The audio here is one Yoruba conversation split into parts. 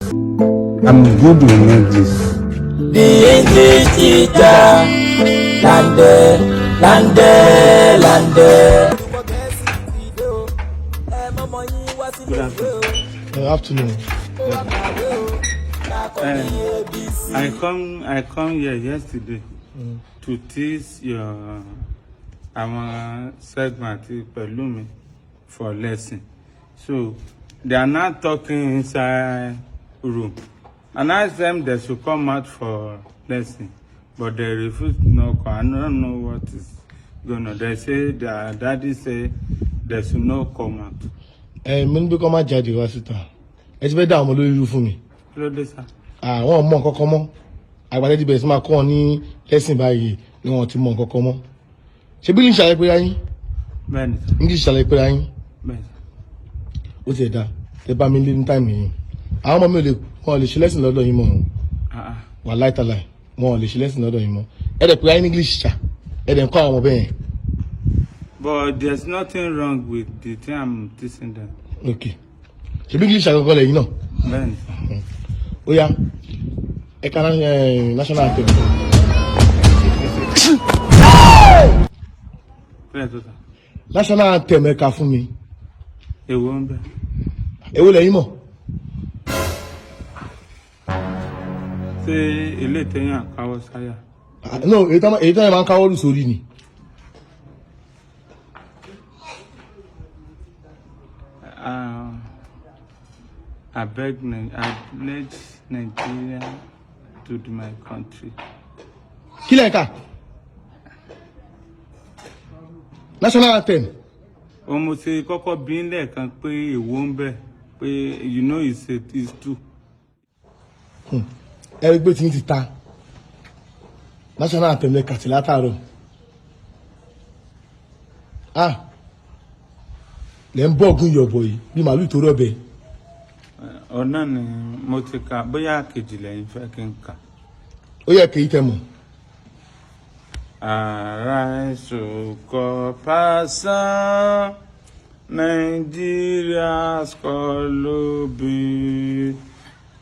I'm good with English. The English teacher, lande. Good afternoon. I come here yesterday to teach your segment Pelumi for lesson. So they are not talking inside room. And I asked them they should come out for lesson, but they refuse to no come. I don't know what is going on. They say their daddy say they should not come out. Mo ní bí kò má jáde wá síta. Ẹ ti fẹ́ dá àwọn olórí irú fún mi. Kí ló dé sá? Àwọn ọmọ nǹkan kan mọ́. Àgbàdo ti bẹ̀rẹ̀ sí máa kọ́ wọn ní lesson báyìí ni wọ́n ti mọ nǹkan kan mọ́. Ṣé bí English ṣàlàyé pé yín? Bẹ́ẹ̀ni. English ṣàlàyé pé yín? Bẹ́ẹ̀ni. Ó ti ẹ̀dá. Ẹ bá mi lé ní táìmù yìí. Àwọn ọmọ mi wọn lè ṣe lesson lọ́dọ̀ yín mọ́. Wà láìtàláì wọn lè ṣe lesson lọ́dọ̀ yín mọ́. Ẹ dẹ̀ pé yín English ṣá. Ẹ dẹ̀ ń kọ́ àwọn ọmọ bẹ́ẹ̀. But there's nothing wrong with the thing I'm teaching them. Okay. Ṣé bí English àgọ́gọ́ lẹ̀ yín náà? Bẹ́ẹ̀ni. Ó yá. Ẹ ká national anthem. National anthem ẹ ká fún mi. Èwo ń bẹ. Èwo lẹ̀yin mọ̀? Ṣé ilé ìtẹ̀yìn àkáwọ́ sáyà? No, èyí tó yẹ máa ń káwọ́ lù sórí ni. I pledge Nigeria to my country. Kí lẹ̀ ká? National anthem. Mo ṣe kọ́kọ́ bí lẹ́ẹ̀kan pé èwo ń bẹ pé you know it's two. Ẹ rí pé tí ń ti ta. National anthem lẹ kàtí látàárọ̀. Lẹ́ ń bọ́ ọ̀gùn yọ̀bọ̀ yìí bí màálù tó rọ̀bẹ. Ọ̀nà ni mo ti kà bóyá kejì lẹ́yìn fẹ́ kí n kà. Ó yẹ kí n tẹ̀ mọ̀. Arise, O compassion, Nigeria's call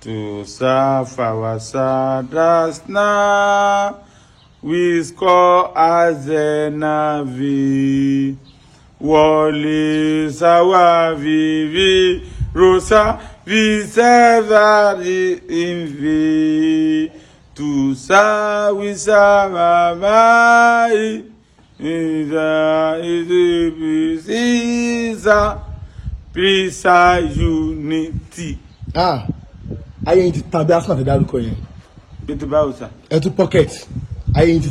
to serve our sadness now. We score as a navy. Wọlé sáwà vivi rosa viseva invi tu sa wisava mai ida idibisa pisa unity. Ayé yín ti tàn bí Arsenal ti dárúkọ yẹn. Bí ti báwo sá? Ẹ tún pocket. Ayé yín ti